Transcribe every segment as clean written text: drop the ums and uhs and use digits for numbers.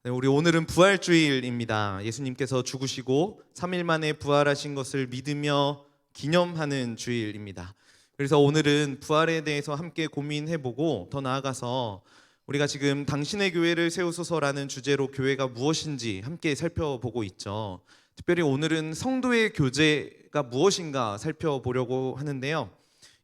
네, 우리 오늘은 부활주일입니다. 예수님께서 죽으시고 3일 만에 부활하신 것을 믿으며 기념하는 주일입니다. 그래서 오늘은 부활에 대해서 함께 고민해보고 더 나아가서 우리가 지금 당신의 교회를 세우소서라는 주제로 교회가 무엇인지 함께 살펴보고 있죠. 특별히 오늘은 성도의 교제가 무엇인가 살펴보려고 하는데요.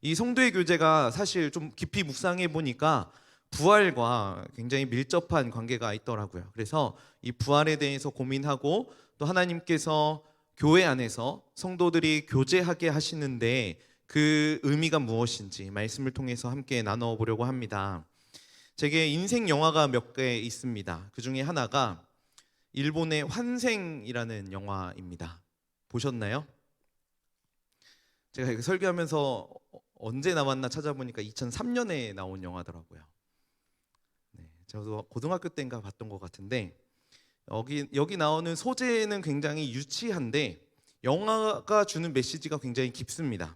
이 성도의 교제가 사실 좀 깊이 묵상해 보니까 부활과 굉장히 밀접한 관계가 있더라고요. 그래서 이 부활에 대해서 고민하고 또 하나님께서 교회 안에서 성도들이 교제하게 하시는데 그 의미가 무엇인지 말씀을 통해서 함께 나눠보려고 합니다. 제게 인생 영화가 몇 개 있습니다. 그 중에 하나가 일본의 환생이라는 영화입니다. 보셨나요? 제가 이거 설교하면서 언제 나왔나 찾아보니까 2003년에 나온 영화더라고요. 저도 고등학교 때인가 봤던 것 같은데 여기 나오는 소재는 굉장히 유치한데 영화가 주는 메시지가 굉장히 깊습니다.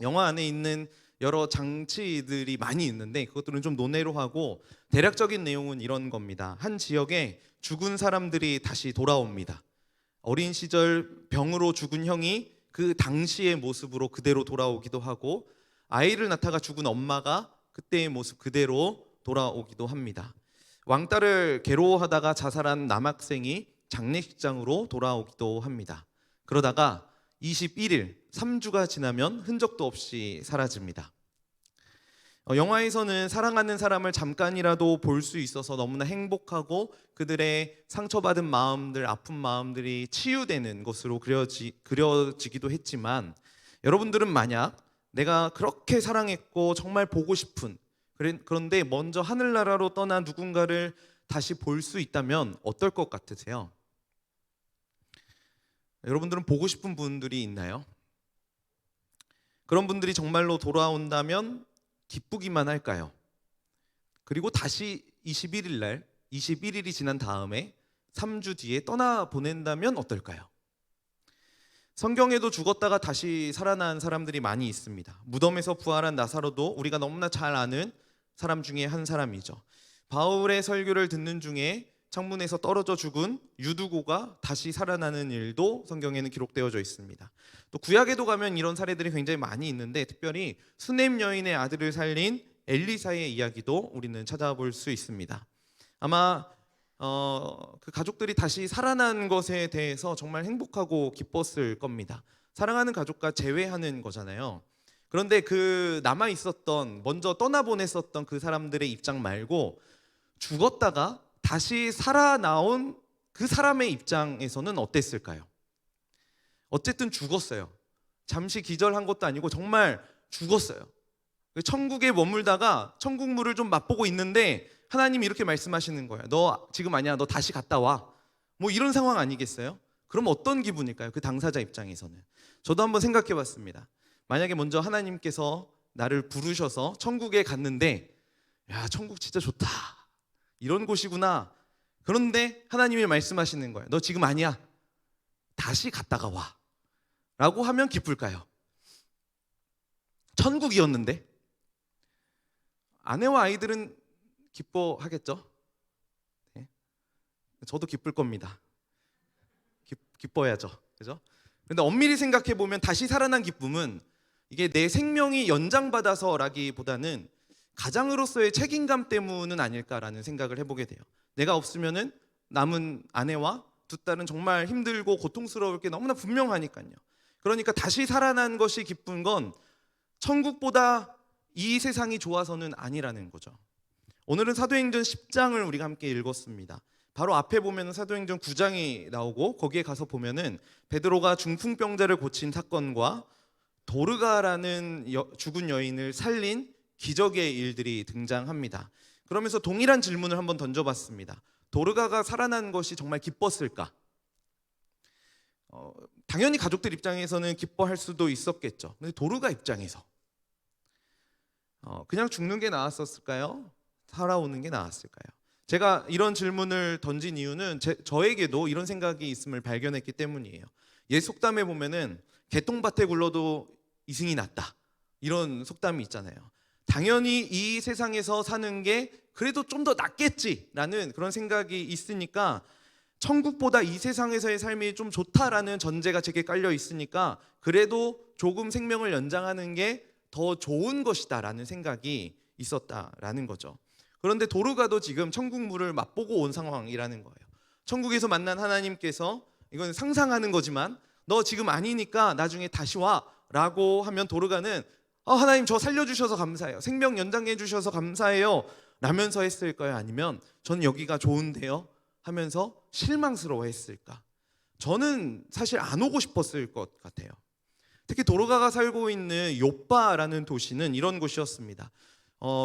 영화 안에 있는 여러 장치들이 많이 있는데 그것들은 좀 논외로 하고 대략적인 내용은 이런 겁니다. 한 지역에 죽은 사람들이 다시 돌아옵니다. 어린 시절 병으로 죽은 형이 그 당시의 모습으로 그대로 돌아오기도 하고 아이를 낳다가 죽은 엄마가 그때의 모습 그대로 돌아오기도 합니다. 왕따를 괴로워하다가 자살한 남학생이 장례식장으로 돌아오기도 합니다. 그러다가 21일, 3주가 지나면 흔적도 없이 사라집니다. 영화에서는 사랑하는 사람을 잠깐이라도 볼 수 있어서 너무나 행복하고 그들의 상처받은 마음들, 아픈 마음들이 치유되는 것으로 그려지기도 했지만 여러분들은 만약 내가 그렇게 사랑했고 정말 보고 싶은 그런데 먼저 하늘나라로 떠난 누군가를 다시 볼 수 있다면 어떨 것 같으세요? 여러분들은 보고 싶은 분들이 있나요? 그런 분들이 정말로 돌아온다면 기쁘기만 할까요? 그리고 다시 21일이 지난 다음에 3주 뒤에 떠나보낸다면 어떨까요? 성경에도 죽었다가 다시 살아난 사람들이 많이 있습니다. 무덤에서 부활한 나사로도 우리가 너무나 잘 아는 사람 중에 한 사람이죠. 바울의 설교를 듣는 중에 창문에서 떨어져 죽은 유두고가 다시 살아나는 일도 성경에는 기록되어져 있습니다. 또 구약에도 가면 이런 사례들이 굉장히 많이 있는데 특별히 수넴 여인의 아들을 살린 엘리사의 이야기도 우리는 찾아볼 수 있습니다. 아마 그 가족들이 다시 살아난 것에 대해서 정말 행복하고 기뻤을 겁니다. 사랑하는 가족과 재회하는 거잖아요. 그런데 그 남아 있었던 먼저 떠나보냈었던 그 사람들의 입장 말고 죽었다가 다시 살아나온 그 사람의 입장에서는 어땠을까요? 어쨌든 죽었어요. 잠시 기절한 것도 아니고 정말 죽었어요. 천국에 머물다가 천국물을 좀 맛보고 있는데 하나님이 이렇게 말씀하시는 거예요. 너 지금 아니야. 너 다시 갔다 와. 뭐 이런 상황 아니겠어요? 그럼 어떤 기분일까요? 그 당사자 입장에서는. 저도 한번 생각해 봤습니다. 만약에 먼저 하나님께서 나를 부르셔서 천국에 갔는데 야, 천국 진짜 좋다. 이런 곳이구나. 그런데 하나님이 말씀하시는 거예요. 너 지금 아니야. 다시 갔다가 와. 라고 하면 기쁠까요? 천국이었는데 아내와 아이들은 기뻐하겠죠? 네. 저도 기쁠 겁니다. 기뻐야죠. 그죠? 그런데 엄밀히 생각해 보면 다시 살아난 기쁨은 이게 내 생명이 연장받아서라기보다는 가장으로서의 책임감 때문은 아닐까라는 생각을 해보게 돼요. 내가 없으면은 남은 아내와 두 딸은 정말 힘들고 고통스러울 게 너무나 분명하니까요. 그러니까 다시 살아난 것이 기쁜 건 천국보다 이 세상이 좋아서는 아니라는 거죠. 오늘은 사도행전 10장을 우리가 함께 읽었습니다. 바로 앞에 보면 사도행전 9장이 나오고 거기에 가서 보면은 베드로가 중풍병자를 고친 사건과 도르가라는 죽은 여인을 살린 기적의 일들이 등장합니다. 그러면서 동일한 질문을 한번 던져봤습니다. 도르가가 살아난 것이 정말 기뻤을까? 당연히 가족들 입장에서는 기뻐할 수도 있었겠죠. 근데 도르가 입장에서 그냥 죽는 게 나았었을까요? 살아오는 게 나았을까요? 제가 이런 질문을 던진 이유는 저에게도 이런 생각이 있음을 발견했기 때문이에요. 옛 속담에 보면은 개똥밭에 굴러도 이승이 낫다 이런 속담이 있잖아요. 당연히 이 세상에서 사는 게 그래도 좀 더 낫겠지라는 그런 생각이 있으니까 천국보다 이 세상에서의 삶이 좀 좋다라는 전제가 제게 깔려 있으니까 그래도 조금 생명을 연장하는 게 더 좋은 것이다라는 생각이 있었다라는 거죠. 그런데 도르가도 지금 천국물을 맛보고 온 상황이라는 거예요. 천국에서 만난 하나님께서 이건 상상하는 거지만 너 지금 아니니까 나중에 다시 와 라고 하면 도르가는 하나님 저 살려주셔서 감사해요, 생명 연장해 주셔서 감사해요 라면서 했을까요? 아니면 전 여기가 좋은데요 하면서 실망스러워 했을까? 저는 사실 안 오고 싶었을 것 같아요. 특히 도르가가 살고 있는 욥바라는 도시는 이런 곳이었습니다.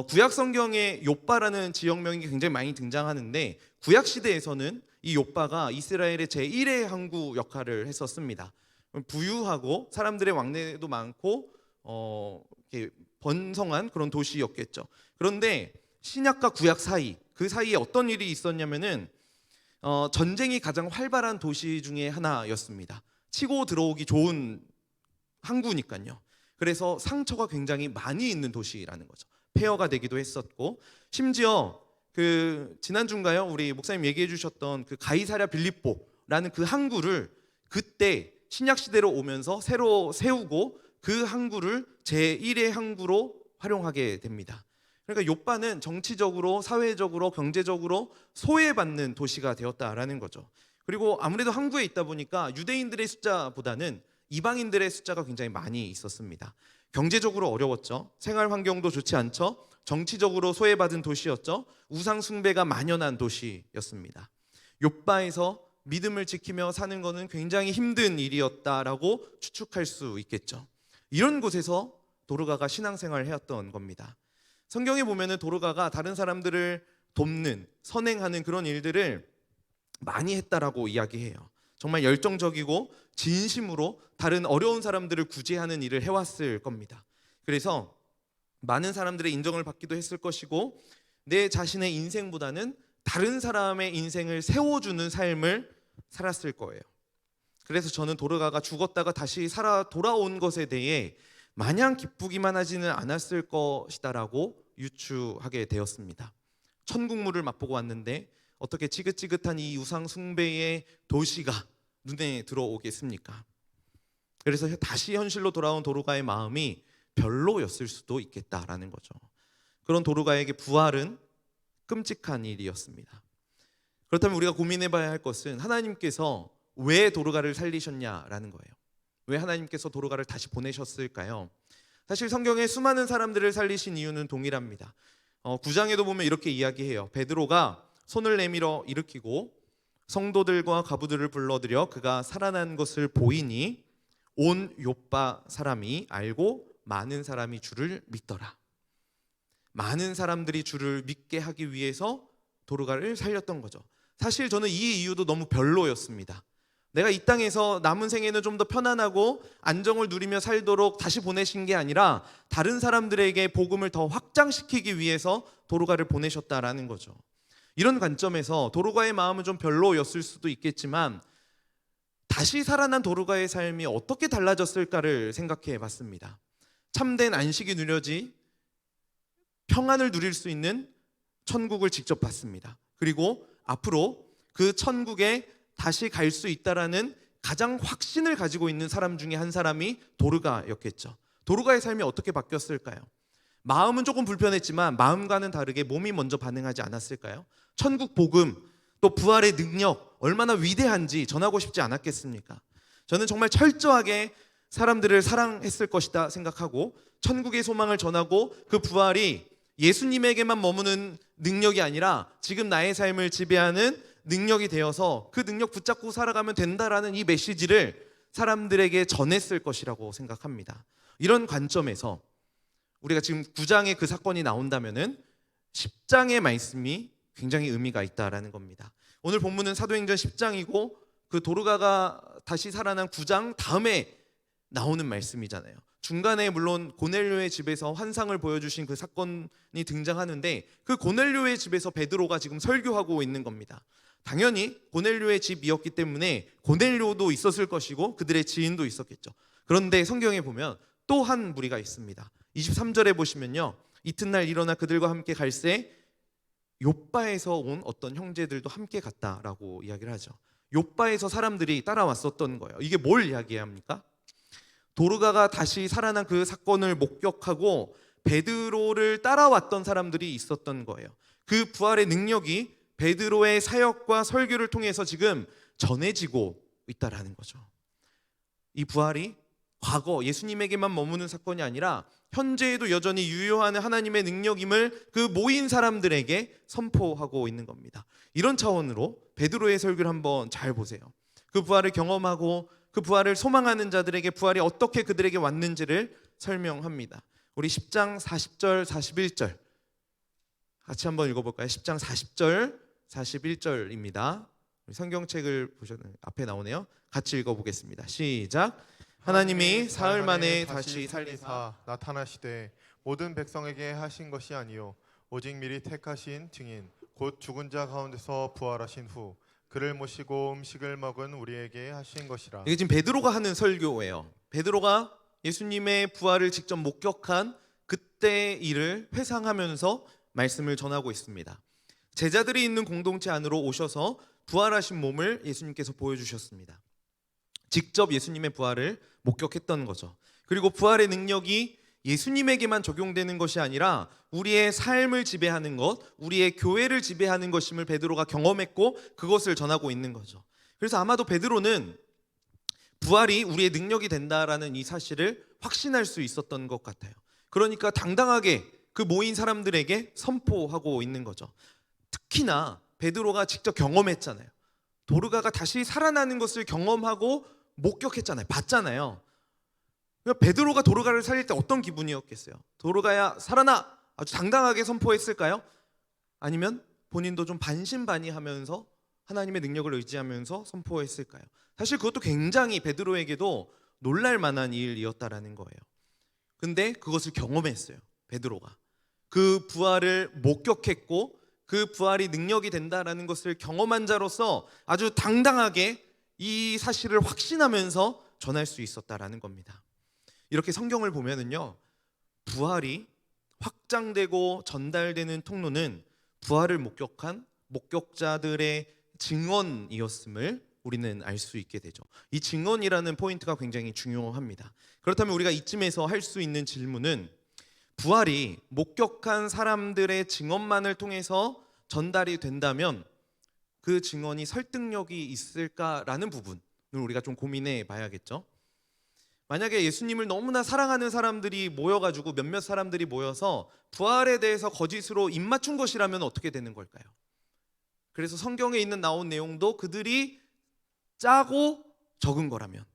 구약 성경에 욥바라는 지역명이 굉장히 많이 등장하는데 구약 시대에서는 이 욥바가 이스라엘의 제1의 항구 역할을 했었습니다. 부유하고 사람들의 왕래도 많고 이렇게 번성한 그런 도시였겠죠. 그런데 신약과 구약 사이, 그 사이에 어떤 일이 있었냐면은 전쟁이 가장 활발한 도시 중에 하나였습니다. 치고 들어오기 좋은 항구니까요. 그래서 상처가 굉장히 많이 있는 도시라는 거죠. 폐허가 되기도 했었고, 심지어 그 지난주인가요? 우리 목사님 얘기해 주셨던 그 가이사랴 빌립보라는 그 항구를 그때 신약 시대로 오면서 새로 세우고 그 항구를 제1의 항구로 활용하게 됩니다. 그러니까 욥바는 정치적으로, 사회적으로, 경제적으로 소외받는 도시가 되었다라는 거죠. 그리고 아무래도 항구에 있다 보니까 유대인들의 숫자보다는 이방인들의 숫자가 굉장히 많이 있었습니다. 경제적으로 어려웠죠. 생활 환경도 좋지 않죠. 정치적으로 소외받은 도시였죠. 우상 숭배가 만연한 도시였습니다. 욥바에서 믿음을 지키며 사는 것은 굉장히 힘든 일이었다라고 추측할 수 있겠죠. 이런 곳에서 도르가가 신앙생활을 해왔던 겁니다. 성경에 보면은 도르가가 다른 사람들을 돕는, 선행하는 그런 일들을 많이 했다라고 이야기해요. 정말 열정적이고 진심으로 다른 어려운 사람들을 구제하는 일을 해왔을 겁니다. 그래서 많은 사람들의 인정을 받기도 했을 것이고 내 자신의 인생보다는 다른 사람의 인생을 세워주는 삶을 살았을 거예요. 그래서 저는 도르가가 죽었다가 다시 살아 돌아온 것에 대해 마냥 기쁘기만 하지는 않았을 것이다라고 유추하게 되었습니다. 천국물을 맛보고 왔는데 어떻게 지긋지긋한 이 우상 숭배의 도시가 눈에 들어오겠습니까? 그래서 다시 현실로 돌아온 도르가의 마음이 별로였을 수도 있겠다라는 거죠. 그런 도르가에게 부활은 끔찍한 일이었습니다. 그렇다면 우리가 고민해봐야 할 것은 하나님께서 왜 도르가를 살리셨냐라는 거예요. 왜 하나님께서 도르가를 다시 보내셨을까요? 사실 성경에 수많은 사람들을 살리신 이유는 동일합니다. 9장에도 보면 이렇게 이야기해요. 베드로가 손을 내밀어 일으키고 성도들과 과부들을 불러들여 그가 살아난 것을 보이니 온 욥바 사람이 알고 많은 사람이 주를 믿더라. 많은 사람들이 주를 믿게 하기 위해서 도르가를 살렸던 거죠. 사실 저는 이 이유도 너무 별로였습니다. 내가 이 땅에서 남은 생에는 좀 더 편안하고 안정을 누리며 살도록 다시 보내신 게 아니라 다른 사람들에게 복음을 더 확장시키기 위해서 도르가를 보내셨다라는 거죠. 이런 관점에서 도르가의 마음은 좀 별로였을 수도 있겠지만 다시 살아난 도르가의 삶이 어떻게 달라졌을까를 생각해 봤습니다. 참된 안식이 누려지 평안을 누릴 수 있는 천국을 직접 봤습니다. 그리고 앞으로 그 천국에 다시 갈 수 있다라는 가장 확신을 가지고 있는 사람 중에 한 사람이 도르가였겠죠. 도르가의 삶이 어떻게 바뀌었을까요? 마음은 조금 불편했지만 마음과는 다르게 몸이 먼저 반응하지 않았을까요? 천국 복음, 또 부활의 능력 얼마나 위대한지 전하고 싶지 않았겠습니까? 저는 정말 철저하게 사람들을 사랑했을 것이다 생각하고 천국의 소망을 전하고 그 부활이 예수님에게만 머무는 능력이 아니라 지금 나의 삶을 지배하는 능력이 되어서 그 능력 붙잡고 살아가면 된다라는 이 메시지를 사람들에게 전했을 것이라고 생각합니다. 이런 관점에서 우리가 지금 9장에 그 사건이 나온다면은 10장의 말씀이 굉장히 의미가 있다라는 겁니다. 오늘 본문은 사도행전 10장이고 그 도르가가 다시 살아난 9장 다음에 나오는 말씀이잖아요. 중간에 물론 고넬료의 집에서 환상을 보여주신 그 사건이 등장하는데 그 고넬료의 집에서 베드로가 지금 설교하고 있는 겁니다. 당연히 고넬료의 집이었기 때문에 고넬료도 있었을 것이고 그들의 지인도 있었겠죠. 그런데 성경에 보면 또 한 무리가 있습니다. 23절에 보시면요, 이튿날 일어나 그들과 함께 갈새 욥바에서 온 어떤 형제들도 함께 갔다라고 이야기를 하죠. 욥바에서 사람들이 따라왔었던 거예요. 이게 뭘 이야기합니까? 도르가가 다시 살아난 그 사건을 목격하고 베드로를 따라왔던 사람들이 있었던 거예요. 그 부활의 능력이 베드로의 사역과 설교를 통해서 지금 전해지고 있다라는 거죠. 이 부활이 과거 예수님에게만 머무는 사건이 아니라 현재에도 여전히 유효한 하나님의 능력임을 그 모인 사람들에게 선포하고 있는 겁니다. 이런 차원으로 베드로의 설교를 한번 잘 보세요. 그 부활을 경험하고 그 부활을 소망하는 자들에게 부활이 어떻게 그들에게 왔는지를 설명합니다. 우리 10장 40절 41절 같이 한번 읽어볼까요? 10장 40절 41절입니다. 성경책을 보셨나요? 앞에 나오네요. 같이 읽어보겠습니다. 시작. 하나님이 사흘 만에 다시 살리사 나타나시되 모든 백성에게 하신 것이 아니요 오직 미리 택하신 증인 곧 죽은 자 가운데서 부활하신 후 그를 모시고 음식을 먹은 우리에게 하신 것이라. 이게 지금 베드로가 하는 설교예요. 베드로가 예수님의 부활을 직접 목격한 그때의 일을 회상하면서 말씀을 전하고 있습니다. 제자들이 있는 공동체 안으로 오셔서 부활하신 몸을 예수님께서 보여주셨습니다. 직접 예수님의 부활을 목격했던 거죠. 그리고 부활의 능력이 예수님에게만 적용되는 것이 아니라 우리의 삶을 지배하는 것, 우리의 교회를 지배하는 것임을 베드로가 경험했고 그것을 전하고 있는 거죠. 그래서 아마도 베드로는 부활이 우리의 능력이 된다라는 이 사실을 확신할 수 있었던 것 같아요. 그러니까 당당하게 그 모인 사람들에게 선포하고 있는 거죠. 특히나 베드로가 직접 경험했잖아요. 도르가가 다시 살아나는 것을 경험하고 목격했잖아요. 봤잖아요. 베드로가 도르가를 살릴 때 어떤 기분이었겠어요? 도르가야 살아나! 아주 당당하게 선포했을까요? 아니면 본인도 좀 반신반의하면서 하나님의 능력을 의지하면서 선포했을까요? 사실 그것도 굉장히 베드로에게도 놀랄 만한 일이었다라는 거예요. 근데 그것을 경험했어요. 베드로가 그 부활을 목격했고 그 부활이 능력이 된다라는 것을 경험한 자로서 아주 당당하게 이 사실을 확신하면서 전할 수 있었다라는 겁니다. 이렇게 성경을 보면은요, 부활이 확장되고 전달되는 통로는 부활을 목격한 목격자들의 증언이었음을 우리는 알 수 있게 되죠. 이 증언이라는 포인트가 굉장히 중요합니다. 그렇다면 우리가 이쯤에서 할 수 있는 질문은 부활이 목격한 사람들의 증언만을 통해서 전달이 된다면 그 증언이 설득력이 있을까라는 부분을 우리가 좀 고민해 봐야겠죠. 만약에 예수님을 너무나 사랑하는 사람들이 모여가지고 몇몇 사람들이 모여서 부활에 대해서 거짓으로 입맞춘 것이라면 어떻게 되는 걸까요? 그래서 성경에 있는 나온 내용도 그들이 짜고 적은 거라면,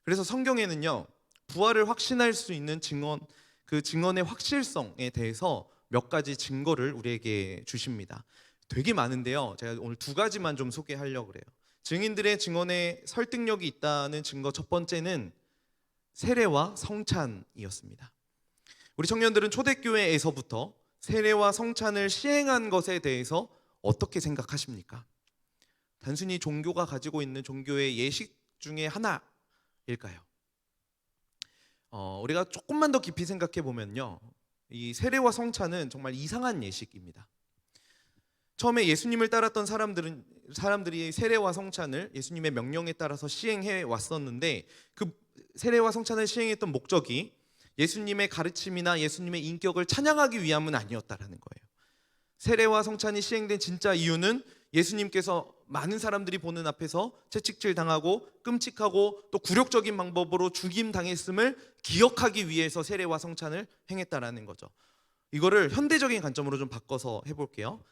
그래서 성경에는요 부활을 확신할 수 있는 증언, 그 증언의 확실성에 대해서 몇 가지 증거를 우리에게 주십니다. 되게 많은데요, 제가 오늘 두 가지만 좀 소개하려고 그래요. 증인들의 증언에 설득력이 있다는 증거 첫 번째는 세례와 성찬이었습니다. 우리 청년들은 초대교회에서부터 세례와 성찬을 시행한 것에 대해서 어떻게 생각하십니까? 단순히 종교가 가지고 있는 종교의 예식 중에 하나일까요? 우리가 조금만 더 깊이 생각해 보면요, 이 세례와 성찬은 정말 이상한 예식입니다. 처음에 예수님을 따랐던 사람들이 세례와 성찬을 예수님의 명령에 따라서 시행해 왔었는데, 그 세례와 성찬을 시행했던 목적이 예수님의 가르침이나 예수님의 인격을 찬양하기 위함은 아니었다라는 거예요. 세례와 성찬이 시행된 진짜 이유는 예수님께서 많은 사람들이 보는 앞에서 채찍질 당하고 끔찍하고 또 굴욕적인 방법으로 죽임 당했음을 기억하기 위해서 세례와 성찬을 행했다라는 거죠. 이거를 현대적인 관점으로 좀 바꿔서 해볼게요.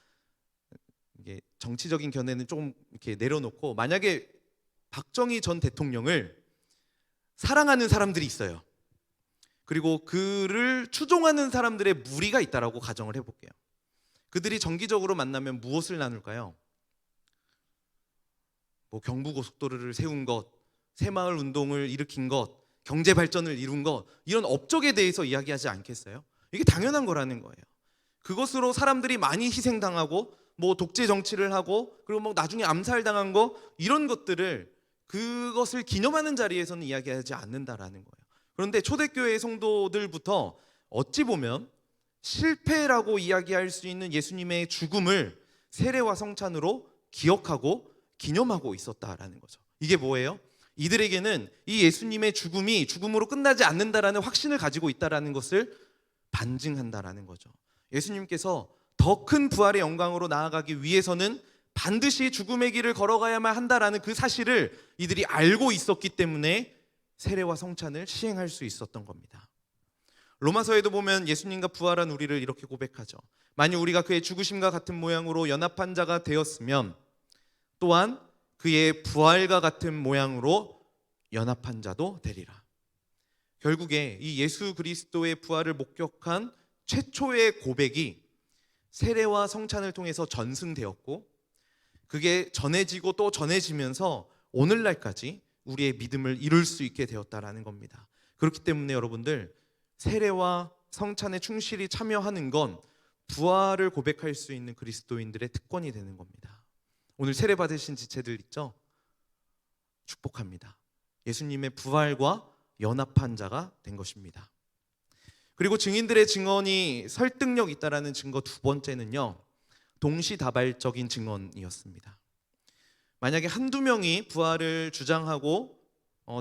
이게 정치적인 견해는 조금 이렇게 내려놓고, 만약에 박정희 전 대통령을 사랑하는 사람들이 있어요. 그리고 그를 추종하는 사람들의 무리가 있다라고 가정을 해볼게요. 그들이 정기적으로 만나면 무엇을 나눌까요? 경부고속도로를 세운 것, 새마을 운동을 일으킨 것, 경제 발전을 이룬 것, 이런 업적에 대해서 이야기하지 않겠어요? 이게 당연한 거라는 거예요. 그것으로 사람들이 많이 희생당하고 독재 정치를 하고, 그리고 나중에 암살당한 거, 이런 것들을, 그것을 기념하는 자리에서는 이야기하지 않는다라는 거예요. 그런데 초대교회 성도들부터 어찌 보면 실패라고 이야기할 수 있는 예수님의 죽음을 세례와 성찬으로 기억하고 기념하고 있었다라는 거죠. 이게 뭐예요? 이들에게는 이 예수님의 죽음이 죽음으로 끝나지 않는다라는 확신을 가지고 있다라는 것을 반증한다라는 거죠. 예수님께서 더 큰 부활의 영광으로 나아가기 위해서는 반드시 죽음의 길을 걸어가야만 한다라는 그 사실을 이들이 알고 있었기 때문에 세례와 성찬을 시행할 수 있었던 겁니다. 로마서에도 보면 예수님과 부활한 우리를 이렇게 고백하죠. 만일 우리가 그의 죽으심과 같은 모양으로 연합한 자가 되었으면 또한 그의 부활과 같은 모양으로 연합한 자도 되리라. 결국에 이 예수 그리스도의 부활을 목격한 최초의 고백이 세례와 성찬을 통해서 전승되었고, 그게 전해지고 또 전해지면서 오늘날까지 우리의 믿음을 이룰 수 있게 되었다라는 겁니다. 그렇기 때문에 여러분들, 세례와 성찬에 충실히 참여하는 건 부활을 고백할 수 있는 그리스도인들의 특권이 되는 겁니다. 오늘 세례 받으신 지체들 있죠? 축복합니다. 예수님의 부활과 연합한 자가 된 것입니다. 그리고 증인들의 증언이 설득력 있다라는 증거 두 번째는요, 동시다발적인 증언이었습니다. 만약에 한두 명이 부활을 주장하고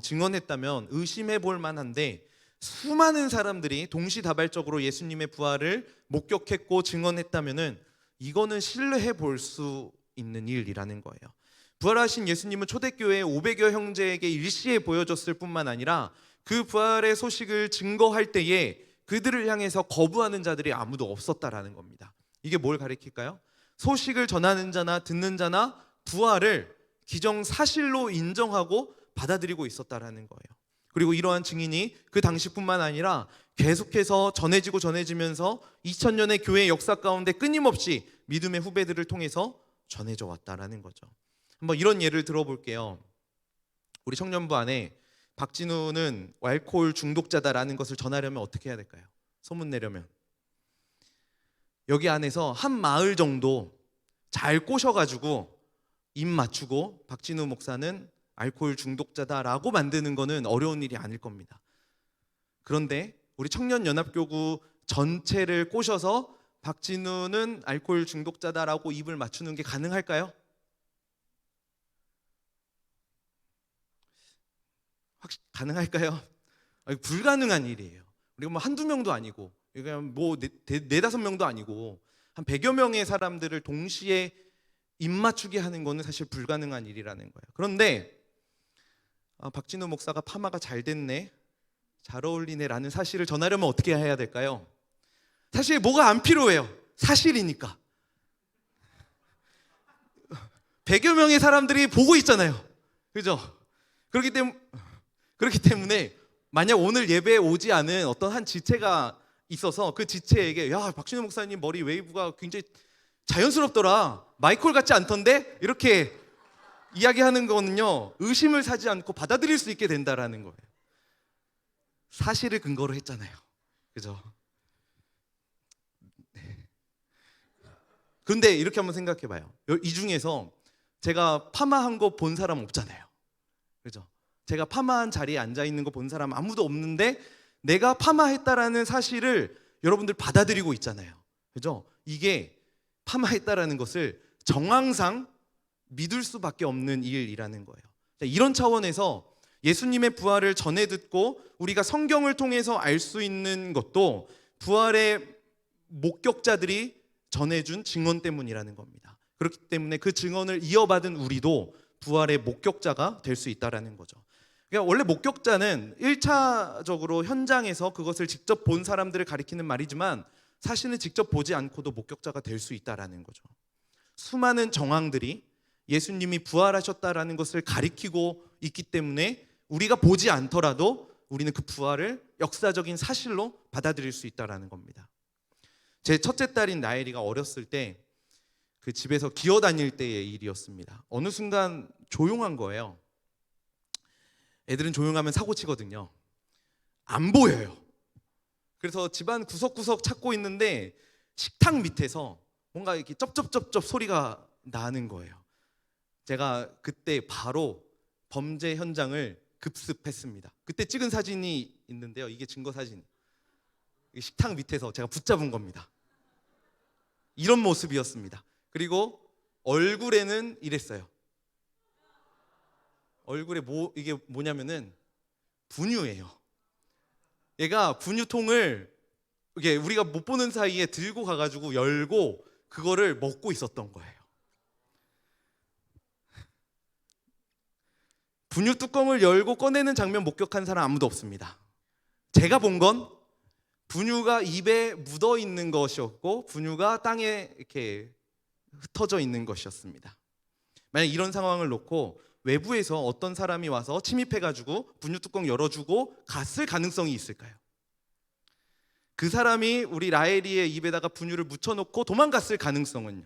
증언했다면 의심해 볼 만한데, 수많은 사람들이 동시다발적으로 예수님의 부활을 목격했고 증언했다면은 이거는 신뢰해 볼 수 있는 일이라는 거예요. 부활하신 예수님은 초대교회의 500여 형제에게 일시에 보여줬을 뿐만 아니라 그 부활의 소식을 증거할 때에 그들을 향해서 거부하는 자들이 아무도 없었다라는 겁니다. 이게 뭘 가리킬까요? 소식을 전하는 자나 듣는 자나 부활을 기정사실로 인정하고 받아들이고 있었다라는 거예요. 그리고 이러한 증인이 그 당시뿐만 아니라 계속해서 전해지면서 2000년의 교회 역사 가운데 끊임없이 믿음의 후배들을 통해서 전해져 왔다라는 거죠. 한번 이런 예를 들어볼게요. 우리 청년부 안에 박진우는 알코올 중독자다라는 것을 전하려면 어떻게 해야 될까요? 소문 내려면 여기 안에서 한 마을 정도 잘 꼬셔가지고 입 맞추고 박진우 목사는 알코올 중독자다라고 만드는 거는 어려운 일이 아닐 겁니다. 그런데 우리 청년연합교구 전체를 꼬셔서 박진우는 알코올 중독자다라고 입을 맞추는 게 가능할까요? 가능할까요? 불가능한 일이에요. 우리가 뭐 한두 명도 아니고, 그냥 뭐 네다섯 명도 아니고 한 100여 명의 사람들을 동시에 입 맞추게 하는 거는 사실 불가능한 일이라는 거예요. 그런데 박진우 목사가 파마가 잘 됐네, 잘 어울리네 라는 사실을 전하려면 어떻게 해야 될까요? 사실 뭐가 안 필요해요. 사실이니까. 100여 명의 사람들이 보고 있잖아요. 그죠? 그렇기 때문에 만약 오늘 예배에 오지 않은 어떤 한 지체가 있어서 그 지체에게, 야, 박진우 목사님 머리 웨이브가 굉장히 자연스럽더라, 마이콜 같지 않던데? 이렇게 이야기하는 거는요, 의심을 사지 않고 받아들일 수 있게 된다라는 거예요. 사실을 근거로 했잖아요. 그죠? 그런데 이렇게 한번 생각해 봐요. 이 중에서 제가 파마한 거 본 사람 없잖아요. 그죠? 제가 파마한 자리에 앉아 있는 거 본 사람 아무도 없는데 내가 파마했다라는 사실을 여러분들 받아들이고 있잖아요. 그죠? 이게 파마했다라는 것을 정황상 믿을 수밖에 없는 일이라는 거예요. 이런 차원에서 예수님의 부활을 전해 듣고 우리가 성경을 통해서 알 수 있는 것도 부활의 목격자들이 전해준 증언 때문이라는 겁니다. 그렇기 때문에 그 증언을 이어받은 우리도 부활의 목격자가 될 수 있다는 거죠. 그러니까 원래 목격자는 1차적으로 현장에서 그것을 직접 본 사람들을 가리키는 말이지만 사실은 직접 보지 않고도 목격자가 될 수 있다는 거죠. 수많은 정황들이 예수님이 부활하셨다라는 것을 가리키고 있기 때문에 우리가 보지 않더라도 우리는 그 부활을 역사적인 사실로 받아들일 수 있다는 겁니다. 제 첫째 딸인 나엘이가 어렸을 때 그 집에서 기어 다닐 때의 일이었습니다. 어느 순간 조용한 거예요. 애들은 조용하면 사고 치거든요. 안 보여요. 그래서 집안 구석구석 찾고 있는데 식탁 밑에서 뭔가 이렇게 쩝쩝쩝쩝 소리가 나는 거예요. 제가 그때 바로 범죄 현장을 급습했습니다. 그때 찍은 사진이 있는데요. 이게 증거 사진. 이 식탁 밑에서 제가 붙잡은 겁니다. 이런 모습이었습니다. 그리고 얼굴에는 이랬어요. 얼굴에 이게 뭐냐면은 분유예요. 얘가 분유통을 이게 우리가 못 보는 사이에 들고 가가지고 열고 그거를 먹고 있었던 거예요. 분유 뚜껑을 열고 꺼내는 장면 목격한 사람 아무도 없습니다. 제가 본 건 분유가 입에 묻어 있는 것이었고 분유가 땅에 이렇게 흩어져 있는 것이었습니다. 만약 이런 상황을 놓고 외부에서 어떤 사람이 와서 침입해가지고 분유 뚜껑 열어주고 갔을 가능성이 있을까요? 그 사람이 우리 라헬이의 입에다가 분유를 묻혀놓고 도망갔을 가능성은요?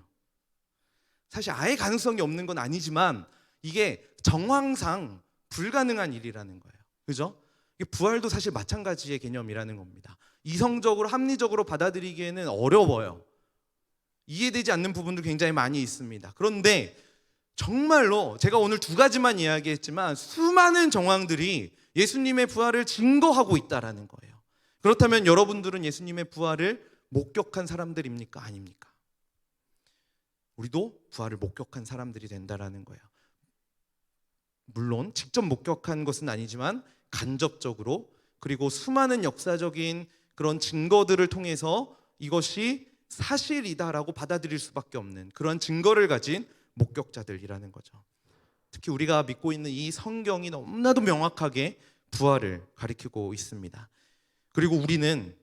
사실 아예 가능성이 없는 건 아니지만 이게 정황상 불가능한 일이라는 거예요. 그죠? 이게 부활도 사실 마찬가지의 개념이라는 겁니다. 이성적으로 합리적으로 받아들이기에는 어려워요. 이해되지 않는 부분도 굉장히 많이 있습니다. 그런데 정말로 제가 오늘 두 가지만 이야기했지만 수많은 정황들이 예수님의 부활을 증거하고 있다라는 거예요. 그렇다면 여러분들은 예수님의 부활을 목격한 사람들입니까? 아닙니까? 우리도 부활을 목격한 사람들이 된다라는 거예요. 물론 직접 목격한 것은 아니지만 간접적으로 그리고 수많은 역사적인 그런 증거들을 통해서 이것이 사실이다라고 받아들일 수밖에 없는 그런 증거를 가진 목격자들이라는 거죠. 특히 우리가 믿고 있는 이 성경이 너무나도 명확하게 부활을 가리키고 있습니다. 그리고 우리는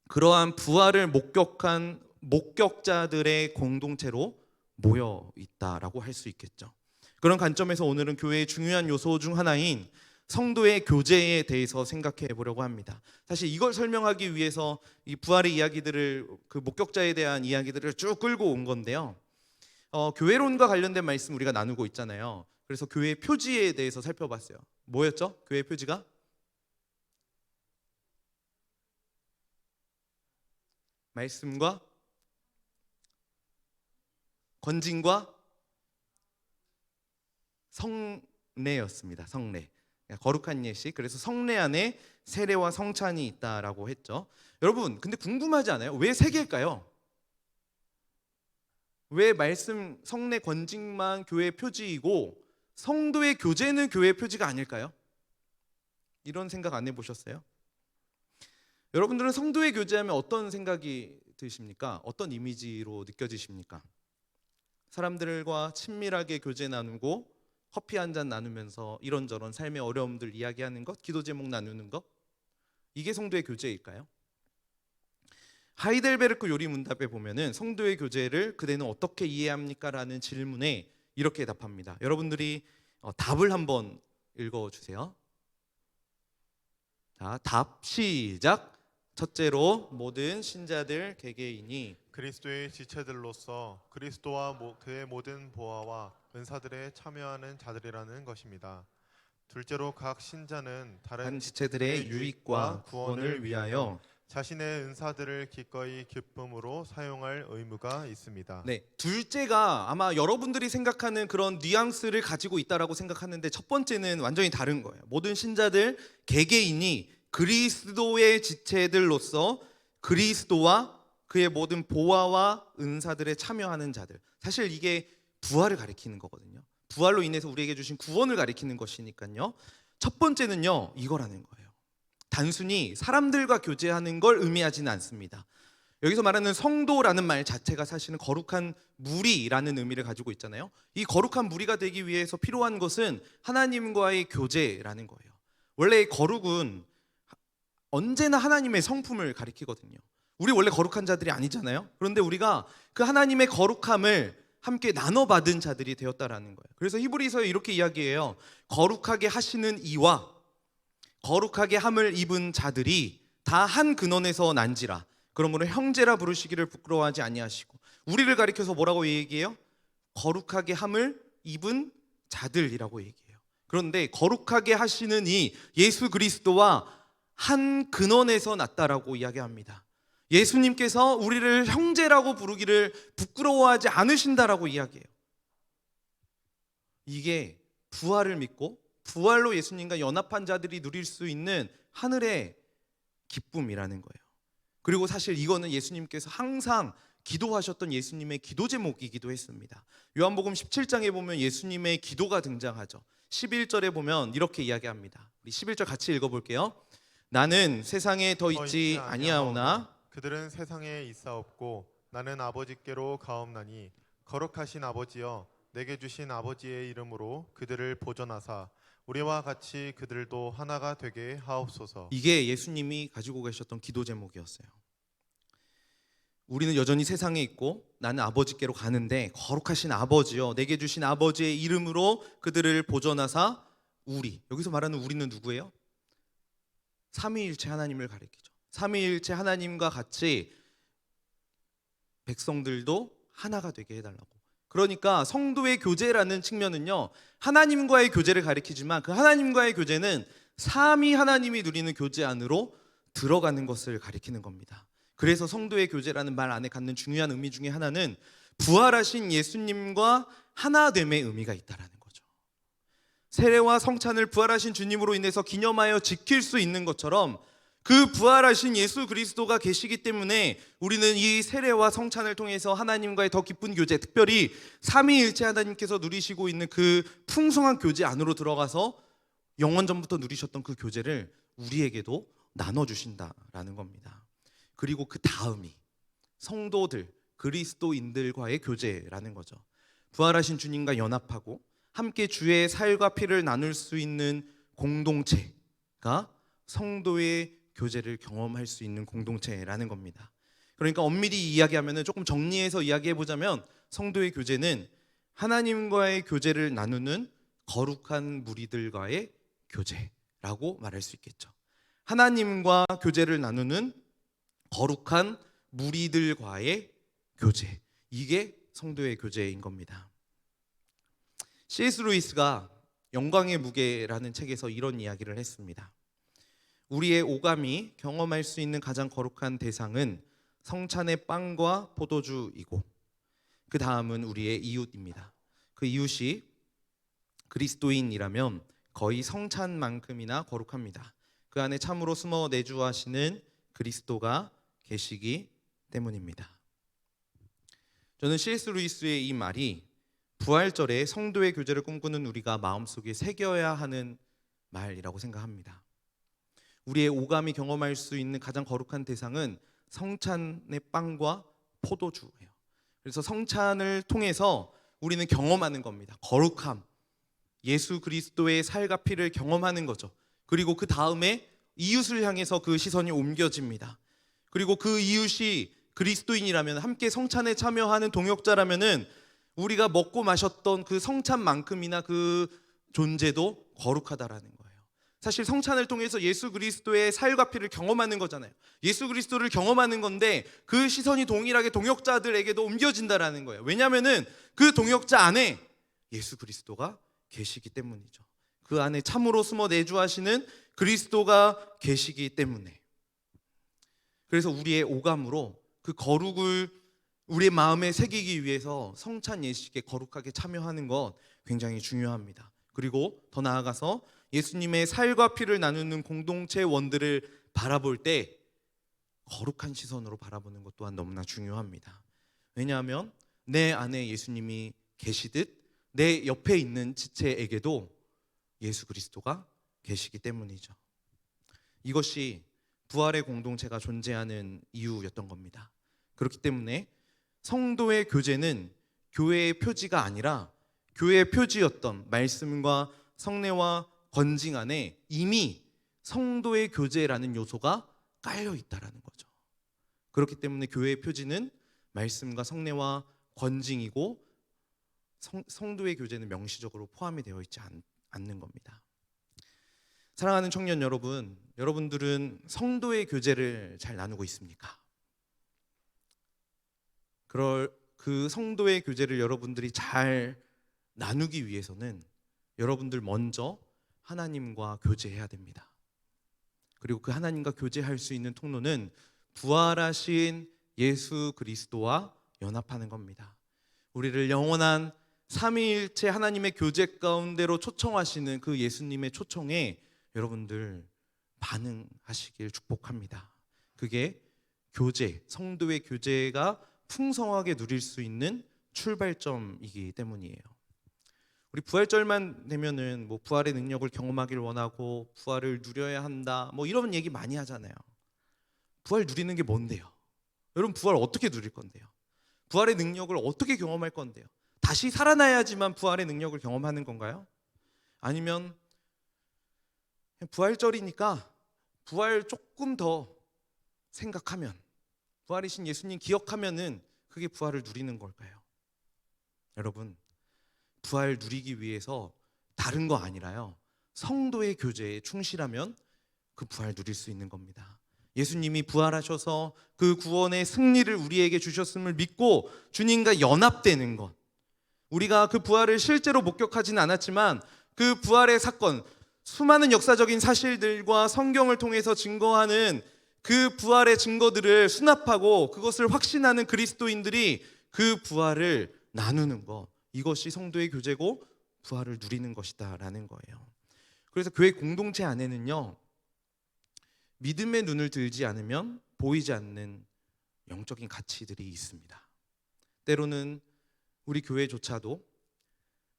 그러한 부활을 목격한 목격자들의 공동체로 모여 있다라고 할 수 있겠죠. 그런 관점에서 오늘은 교회의 중요한 요소 중 하나인 성도의 교제에 대해서 생각해 보려고 합니다. 사실 이걸 설명하기 위해서 이 부활의 이야기들을 그 목격자에 대한 이야기들을 쭉 끌고 온 건데요. 교회론과 관련된 말씀 우리가 나누고 있잖아요. 그래서 교회 표지에 대해서 살펴봤어요. 뭐였죠? 교회 표지가? 말씀과 건진과 성례였습니다. 성례. 거룩한 예식. 그래서 성례 안에 세례와 성찬이 있다라고 했죠. 여러분, 근데 궁금하지 않아요? 왜 세 개일까요? 왜 말씀, 성례, 건징만 교회 표지이고 성도의 교제는 교회 표지가 아닐까요? 이런 생각 안 해보셨어요? 여러분들은 성도의 교제하면 어떤 생각이 드십니까? 어떤 이미지로 느껴지십니까? 사람들과 친밀하게 교제 나누고 커피 한 잔 나누면서 이런저런 삶의 어려움들 이야기하는 것, 기도 제목 나누는 것, 이게 성도의 교제일까요? 하이델베르크 요리문답에 보면은 성도의 교제를 그대는 어떻게 이해합니까? 라는 질문에 이렇게 답합니다. 여러분들이 답을 한번 읽어주세요. 자, 답 시작. 첫째로 모든 신자들 개개인이 그리스도의 지체들로서 그리스도와 그의 모든 보화와 은사들에 참여하는 자들이라는 것입니다. 둘째로 각 신자는 다른 지체들의 유익과 구원을 위하여 자신의 은사들을 기꺼이 기쁨으로 사용할 의무가 있습니다. 네, 둘째가 아마 여러분들이 생각하는 그런 뉘앙스를 가지고 있다라고 생각하는데 첫 번째는 완전히 다른 거예요. 모든 신자들 개개인이 그리스도의 지체들로서 그리스도와 그의 모든 보화와 은사들에 참여하는 자들. 사실 이게 부활을 가리키는 거거든요. 부활로 인해서 우리에게 주신 구원을 가리키는 것이니까요. 첫 번째는요, 이거라는 거예요. 단순히 사람들과 교제하는 걸 의미하지는 않습니다. 여기서 말하는 성도라는 말 자체가 사실은 거룩한 무리라는 의미를 가지고 있잖아요. 이 거룩한 무리가 되기 위해서 필요한 것은 하나님과의 교제라는 거예요. 원래 거룩은 언제나 하나님의 성품을 가리키거든요. 우리 원래 거룩한 자들이 아니잖아요. 그런데 우리가 그 하나님의 거룩함을 함께 나눠받은 자들이 되었다라는 거예요. 그래서 히브리서에 이렇게 이야기해요. 거룩하게 하시는 이와 거룩하게 함을 입은 자들이 다 한 근원에서 난지라. 그러므로 형제라 부르시기를 부끄러워하지 아니하시고. 우리를 가리켜서 뭐라고 얘기해요? 거룩하게 함을 입은 자들이라고 얘기해요. 그런데 거룩하게 하시는 이 예수 그리스도와 한 근원에서 났다라고 이야기합니다. 예수님께서 우리를 형제라고 부르기를 부끄러워하지 않으신다라고 이야기해요. 이게 부활을 믿고 부활로 예수님과 연합한 자들이 누릴 수 있는 하늘의 기쁨이라는 거예요. 그리고 사실 이거는 예수님께서 항상 기도하셨던 예수님의 기도 제목이기도 했습니다. 요한복음 17장에 보면 예수님의 기도가 등장하죠. 11절에 보면 이렇게 이야기합니다. 우리 11절 같이 읽어볼게요. 나는 세상에 더 있지 아니하오나 그들은 세상에 있사옵고 나는 아버지께로 가옵나니 거룩하신 아버지여 내게 주신 아버지의 이름으로 그들을 보존하사 우리와 같이 그들도 하나가 되게 하옵소서. 이게 예수님이 가지고 계셨던 기도 제목이었어요. 우리는 여전히 세상에 있고 나는 아버지께로 가는데 거룩하신 아버지여 내게 주신 아버지의 이름으로 그들을 보존하사 우리, 여기서 말하는 우리는 누구예요? 삼위일체 하나님을 가리키죠. 삼위일체 하나님과 같이 백성들도 하나가 되게 해달라고. 그러니까 성도의 교제라는 측면은요, 하나님과의 교제를 가리키지만 그 하나님과의 교제는 삼위 하나님이 누리는 교제 안으로 들어가는 것을 가리키는 겁니다. 그래서 성도의 교제라는 말 안에 갖는 중요한 의미 중에 하나는 부활하신 예수님과 하나됨의 의미가 있다라는 거죠. 세례와 성찬을 부활하신 주님으로 인해서 기념하여 지킬 수 있는 것처럼 그 부활하신 예수 그리스도가 계시기 때문에 우리는 이 세례와 성찬을 통해서 하나님과의 더 깊은 교제, 특별히 삼위일체 하나님께서 누리시고 있는 그 풍성한 교제 안으로 들어가서 영원 전부터 누리셨던 그 교제를 우리에게도 나눠주신다라는 겁니다. 그리고 그 다음이 성도들, 그리스도인들과의 교제라는 거죠. 부활하신 주님과 연합하고 함께 주의 살과 피를 나눌 수 있는 공동체가 성도의 교제를 경험할 수 있는 공동체라는 겁니다. 그러니까 엄밀히 이야기하면, 조금 정리해서 이야기해보자면, 성도의 교제는 하나님과의 교제를 나누는 거룩한 무리들과의 교제라고 말할 수 있겠죠. 하나님과 교제를 나누는 거룩한 무리들과의 교제, 이게 성도의 교제인 겁니다. C.S. 루이스가 영광의 무게라는 책에서 이런 이야기를 했습니다. 우리의 오감이 경험할 수 있는 가장 거룩한 대상은 성찬의 빵과 포도주이고 그 다음은 우리의 이웃입니다. 그 이웃이 그리스도인이라면 거의 성찬만큼이나 거룩합니다. 그 안에 참으로 숨어 내주하시는 그리스도가 계시기 때문입니다. 저는 C.S. 루이스의 이 말이 부활절에 성도의 교제를 꿈꾸는 우리가 마음속에 새겨야 하는 말이라고 생각합니다. 우리의 오감이 경험할 수 있는 가장 거룩한 대상은 성찬의 빵과 포도주예요. 그래서 성찬을 통해서 우리는 경험하는 겁니다. 거룩함, 예수 그리스도의 살과 피를 경험하는 거죠. 그리고 그 다음에 이웃을 향해서 그 시선이 옮겨집니다. 그리고 그 이웃이 그리스도인이라면, 함께 성찬에 참여하는 동역자라면은 우리가 먹고 마셨던 그 성찬만큼이나 그 존재도 거룩하다라는 거예요. 사실 성찬을 통해서 예수 그리스도의 살과 피를 경험하는 거잖아요. 예수 그리스도를 경험하는 건데 그 시선이 동일하게 동역자들에게도 옮겨진다라는 거예요. 왜냐하면은 그 동역자 안에 예수 그리스도가 계시기 때문이죠. 그 안에 참으로 숨어 내주하시는 그리스도가 계시기 때문에. 그래서 우리의 오감으로 그 거룩을 우리의 마음에 새기기 위해서 성찬 예식에 거룩하게 참여하는 것 굉장히 중요합니다. 그리고 더 나아가서 예수님의 살과 피를 나누는 공동체 원들을 바라볼 때 거룩한 시선으로 바라보는 것 또한 너무나 중요합니다. 왜냐하면 내 안에 예수님이 계시듯 내 옆에 있는 지체에게도 예수 그리스도가 계시기 때문이죠. 이것이 부활의 공동체가 존재하는 이유였던 겁니다. 그렇기 때문에 성도의 교제는 교회의 표지가 아니라 교회의 표지였던 말씀과 성례와 건징 안에 이미 성도의 교제라는 요소가 깔려 있다라는 거죠. 그렇기 때문에 교회의 표지는 말씀과 성례와 건징이고 성도의 교제는 명시적으로 포함이 되어 있지 않는 겁니다. 사랑하는 청년 여러분, 여러분들은 성도의 교제를 잘 나누고 있습니까? 그 성도의 교제를 여러분들이 잘 나누기 위해서는 여러분들 먼저 하나님과 교제해야 됩니다. 그리고 그 하나님과 교제할 수 있는 통로는 부활하신 예수 그리스도와 연합하는 겁니다. 우리를 영원한 삼위일체 하나님의 교제 가운데로 초청하시는 그 예수님의 초청에 여러분들 반응하시길 축복합니다. 그게 교제, 성도의 교제가 풍성하게 누릴 수 있는 출발점이기 때문이에요. 우리 부활절만 되면은 뭐 부활의 능력을 경험하길 원하고 부활을 누려야 한다 뭐 이런 얘기 많이 하잖아요. 부활 누리는 게 뭔데요? 여러분 부활 어떻게 누릴 건데요? 부활의 능력을 어떻게 경험할 건데요? 다시 살아나야지만 부활의 능력을 경험하는 건가요? 아니면 부활절이니까 부활 조금 더 생각하면, 부활이신 예수님 기억하면은 그게 부활을 누리는 걸까요? 여러분, 부활 누리기 위해서 다른 거 아니라요, 성도의 교제에 충실하면 그 부활 누릴 수 있는 겁니다. 예수님이 부활하셔서 그 구원의 승리를 우리에게 주셨음을 믿고 주님과 연합되는 것, 우리가 그 부활을 실제로 목격하지는 않았지만 그 부활의 사건, 수많은 역사적인 사실들과 성경을 통해서 증거하는 그 부활의 증거들을 수납하고 그것을 확신하는 그리스도인들이 그 부활을 나누는 것, 이것이 성도의 교제고 부활을 누리는 것이다 라는 거예요. 그래서 교회 공동체 안에는요, 믿음의 눈을 들지 않으면 보이지 않는 영적인 가치들이 있습니다. 때로는 우리 교회조차도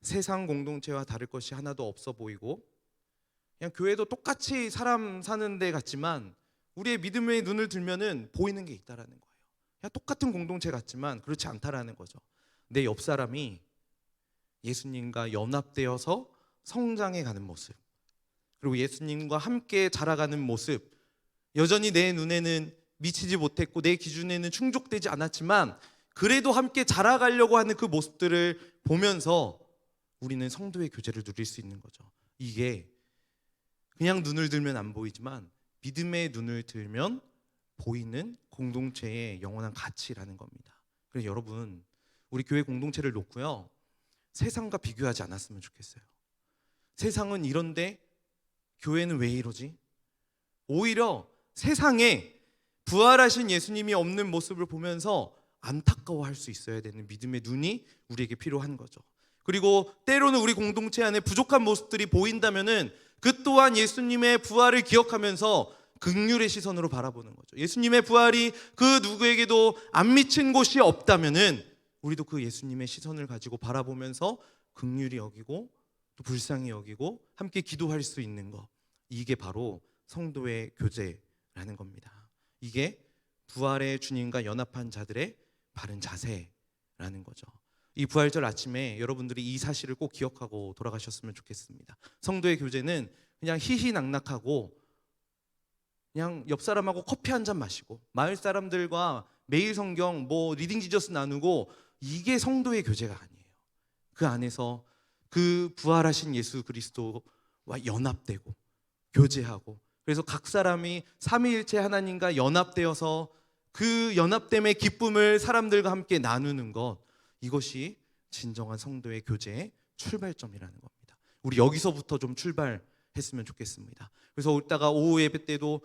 세상 공동체와 다를 것이 하나도 없어 보이고 그냥 교회도 똑같이 사람 사는 데 같지만 우리의 믿음의 눈을 들면은 보이는 게 있다라는 거예요. 그냥 똑같은 공동체 같지만 그렇지 않다라는 거죠. 내 옆 사람이 예수님과 연합되어서 성장해 가는 모습, 그리고 예수님과 함께 자라가는 모습, 여전히 내 눈에는 미치지 못했고 내 기준에는 충족되지 않았지만 그래도 함께 자라가려고 하는 그 모습들을 보면서 우리는 성도의 교제를 누릴 수 있는 거죠. 이게 그냥 눈을 들면 안 보이지만 믿음의 눈을 들면 보이는 공동체의 영원한 가치라는 겁니다. 그래서 여러분, 우리 교회 공동체를 놓고요, 세상과 비교하지 않았으면 좋겠어요. 세상은 이런데 교회는 왜 이러지? 오히려 세상에 부활하신 예수님이 없는 모습을 보면서 안타까워할 수 있어야 되는 믿음의 눈이 우리에게 필요한 거죠. 그리고 때로는 우리 공동체 안에 부족한 모습들이 보인다면은 그 또한 예수님의 부활을 기억하면서 긍휼의 시선으로 바라보는 거죠. 예수님의 부활이 그 누구에게도 안 미친 곳이 없다면은 우리도 그 예수님의 시선을 가지고 바라보면서 긍휼히 여기고 또 불쌍히 여기고 함께 기도할 수 있는 것, 이게 바로 성도의 교제라는 겁니다. 이게 부활의 주님과 연합한 자들의 바른 자세라는 거죠. 이 부활절 아침에 여러분들이 이 사실을 꼭 기억하고 돌아가셨으면 좋겠습니다. 성도의 교제는 그냥 희희낙낙하고 그냥 옆 사람하고 커피 한 잔 마시고 마을 사람들과 매일 성경 리딩 지저스 나누고, 이게 성도의 교제가 아니에요. 그 안에서 그 부활하신 예수 그리스도와 연합되고 교제하고, 그래서 각 사람이 삼위일체 하나님과 연합되어서 그 연합됨의 기쁨을 사람들과 함께 나누는 것, 이것이 진정한 성도의 교제의 출발점이라는 겁니다. 우리 여기서부터 좀 출발했으면 좋겠습니다. 그래서 이따가 오후 예배 때도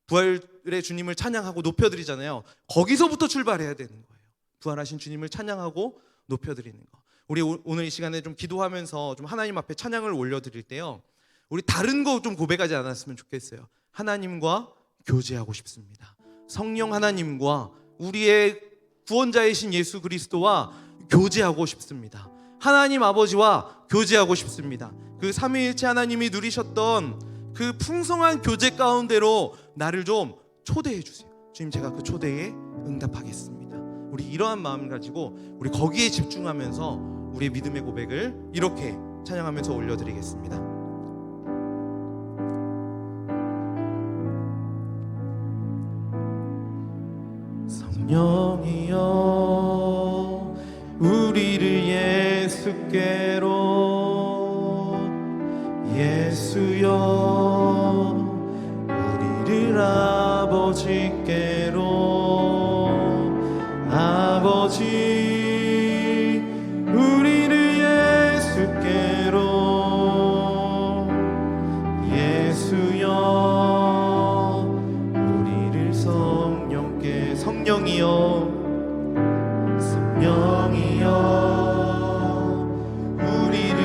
부활의 주님을 찬양하고 높여드리잖아요. 거기서부터 출발해야 되는 거예요. 부활하신 주님을 찬양하고 높여드리는 거. 우리 오늘 이 시간에 좀 기도하면서 좀 하나님 앞에 찬양을 올려드릴 때요, 우리 다른 거 좀 고백하지 않았으면 좋겠어요. 하나님과 교제하고 싶습니다. 성령 하나님과 우리의 구원자이신 예수 그리스도와 교제하고 싶습니다. 하나님 아버지와 교제하고 싶습니다. 그 삼위일체 하나님이 누리셨던 그 풍성한 교제 가운데로 나를 좀 초대해 주세요. 주님, 제가 그 초대에 응답하겠습니다. 우리 이러한 마음을 가지고 우리 거기에 집중하면서 우리의 믿음의 고백을 이렇게 찬양하면서 올려드리겠습니다. 성령이여 우리를 예수께로, 예수여 우리를 아버지께로, 아버지 우리를 예수께로, 예수여 우리를 성령께, 성령이여 성령이여 우리를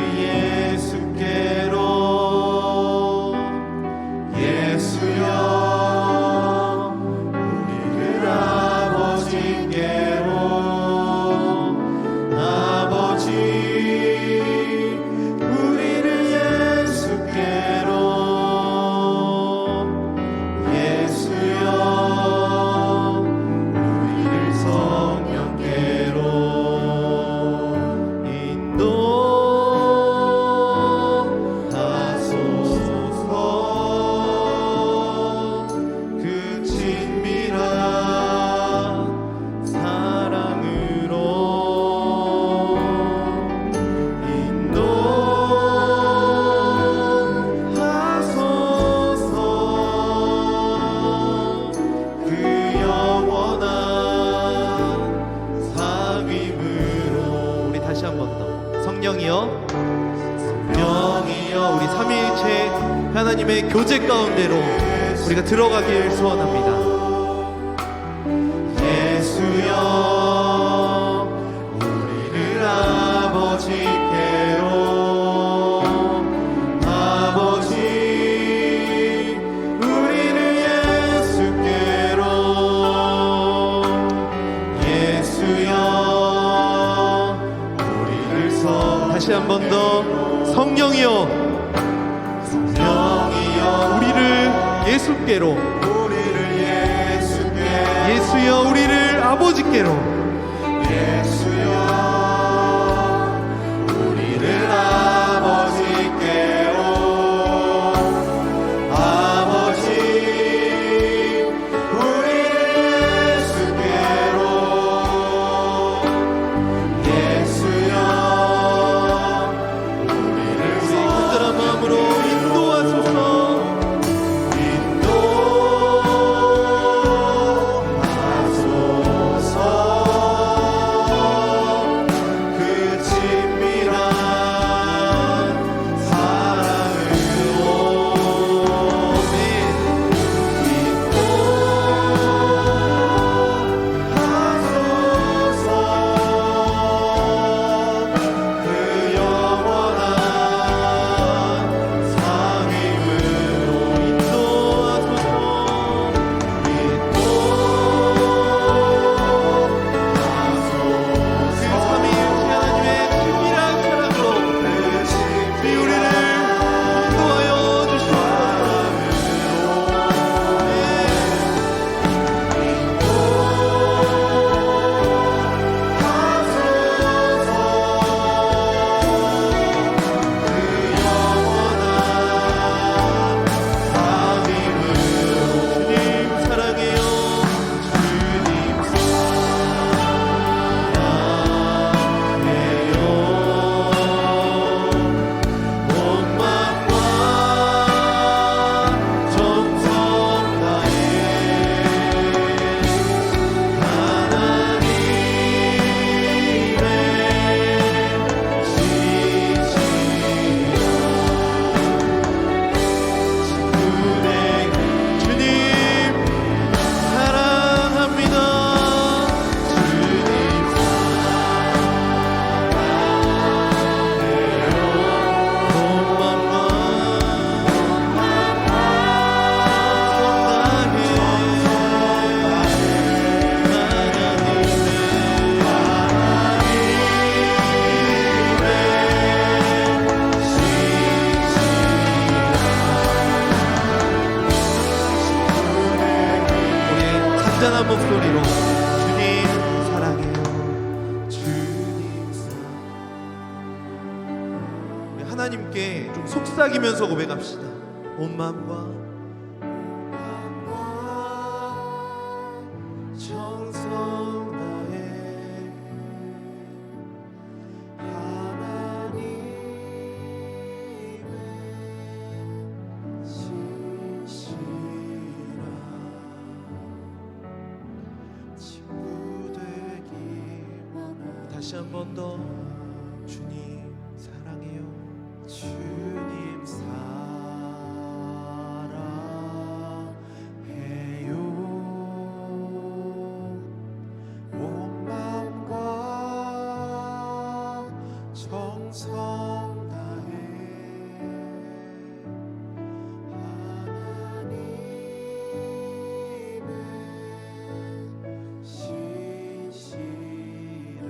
성령이여 성령이여 우리 삼위일체 하나님의 교제 가운데로 우리가 들어가길 소원합니다. 예수여 우리를 아버지께로 아버지 우리를 예수께로 예수여 우리를 다시 한 번 더 성령이여 성령이여 우리를 예수께로 예수여 우리를 아버지께로 예수여 우리를 아버지께로 아버지 우리를 예수께로 예수여 우리를 간절한 마음으로 인도하소서. 잔잔한 목소리로 주님 사랑해요 주님 사랑해요. 우리 하나님께 좀 속삭이면서 고백합시다. 온 마음과 정성 다해 하나님의 신실한 친구 되기 원합니다. 다시 한 번 더 주님 사랑해요 주님 사랑해요 온 마음과 정성 다해 하나님의 신실한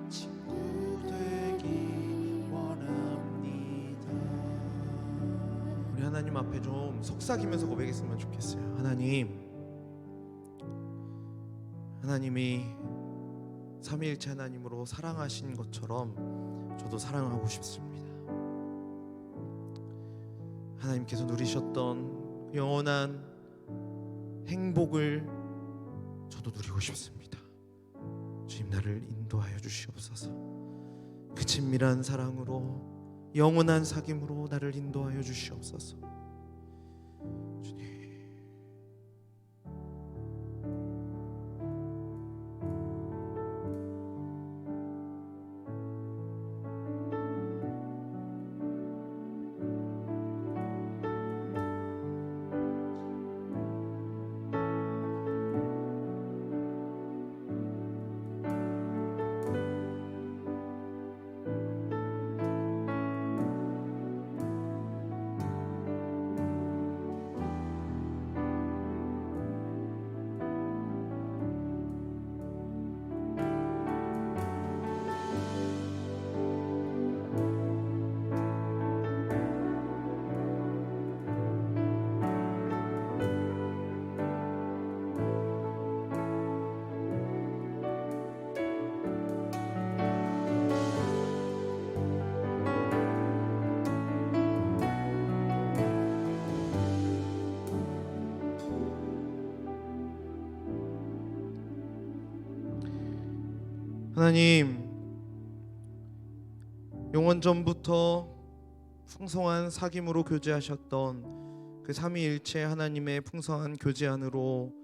친구 되기 원합니다. 우리 하나님 앞에 좀 속삭이면서 고백했으면 좋겠어요. 하나님이 삼위일체 하나님으로 사랑하신 것처럼 저도 사랑하고 싶습니다. 하나님께서 누리셨던 영원한 행복을 저도 누리고 싶습니다. 주님 나를 인도하여 주시옵소서. 그 친밀한 사랑으로 영원한 사귐으로 나를 인도하여 주시옵소서. 주님 하나님, 영원 전부터 풍성한 사귐으로 교제하셨던 그 삼위일체 하나님의 풍성한 교제 안으로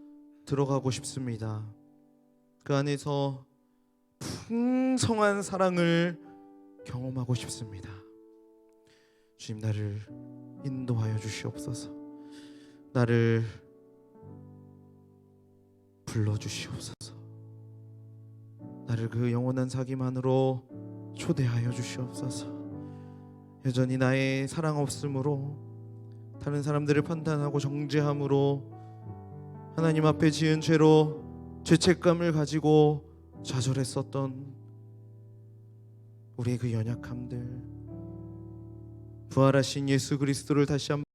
들어가고 싶습니다. 그 안에서 풍성한 사랑을 경험하고 싶습니다. 주님, 나를 인도하여 주시옵소서. 나를 불러주시옵소서. 나를 그 영원한 사귐 안으로 초대하여 주시옵소서. 여전히 나의 사랑 없음으로, 다른 사람들을 판단하고 정죄함으로, 하나님 앞에 지은 죄로 죄책감을 가지고 좌절했었던 우리의 그 연약함들, 부활하신 예수 그리스도를 다시 한번